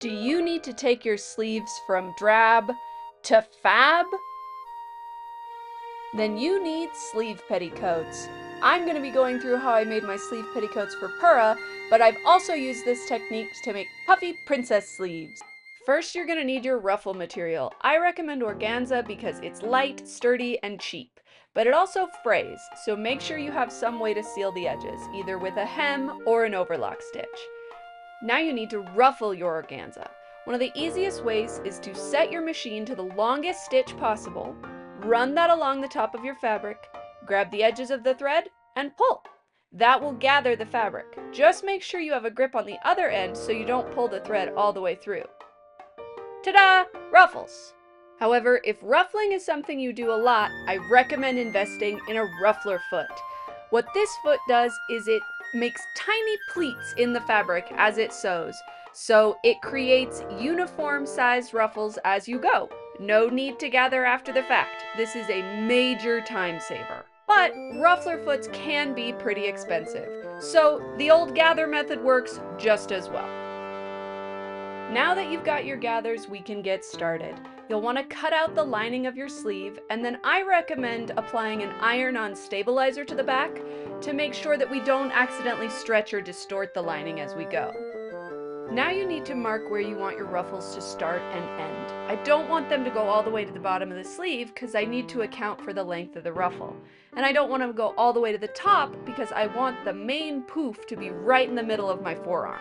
Do you need to take your sleeves from drab to fab? Then you need sleeve petticoats. I'm going to be going through how I made my sleeve petticoats for Pura, but I've also used this technique to make puffy princess sleeves. First, you're going to need your ruffle material. I recommend organza because it's light, sturdy, and cheap, but it also frays, so make sure you have some way to seal the edges, either with a hem or an overlock stitch. Now you need to ruffle your organza. One of the easiest ways is to set your machine to the longest stitch possible, run that along the top of your fabric, grab the edges of the thread, and pull. That will gather the fabric. Just make sure you have a grip on the other end so you don't pull the thread all the way through. Ta-da! Ruffles! However, if ruffling is something you do a lot, I recommend investing in a ruffler foot. What this foot does is it makes tiny pleats in the fabric as it sews, so it creates uniform-sized ruffles as you go. No need to gather after the fact. This is a major time saver. But ruffler foots can be pretty expensive, so the old gather method works just as well. Now that you've got your gathers, we can get started. You'll want to cut out the lining of your sleeve, and then I recommend applying an iron-on stabilizer to the back to make sure that we don't accidentally stretch or distort the lining as we go. Now you need to mark where you want your ruffles to start and end. I don't want them to go all the way to the bottom of the sleeve because I need to account for the length of the ruffle. And I don't want them to go all the way to the top because I want the main poof to be right in the middle of my forearm.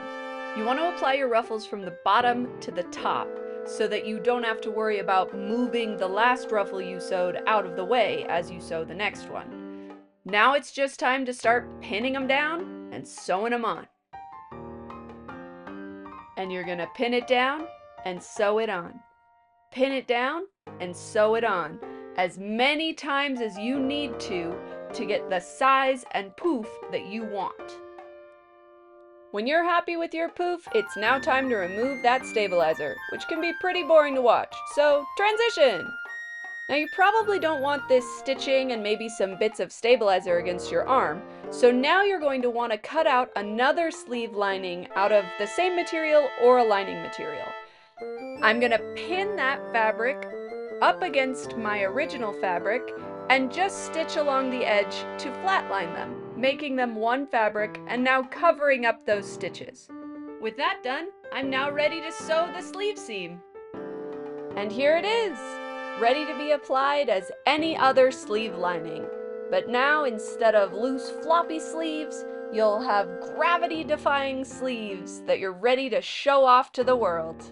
You want to apply your ruffles from the bottom to the top so that you don't have to worry about moving the last ruffle you sewed out of the way as you sew the next one. Now it's just time to start pinning them down and sewing them on. And you're going to pin it down and sew it on. Pin it down and sew it on as many times as you need to get the size and poof that you want. When you're happy with your poof, it's now time to remove that stabilizer, which can be pretty boring to watch, so transition! Now you probably don't want this stitching and maybe some bits of stabilizer against your arm, so now you're going to want to cut out another sleeve lining out of the same material or a lining material. I'm going to pin that fabric up against my original fabric and just stitch along the edge to flatline them, making them one fabric and now covering up those stitches. With that done, I'm now ready to sew the sleeve seam. And here it is, ready to be applied as any other sleeve lining. But now, instead of loose floppy sleeves, you'll have gravity-defying sleeves that you're ready to show off to the world.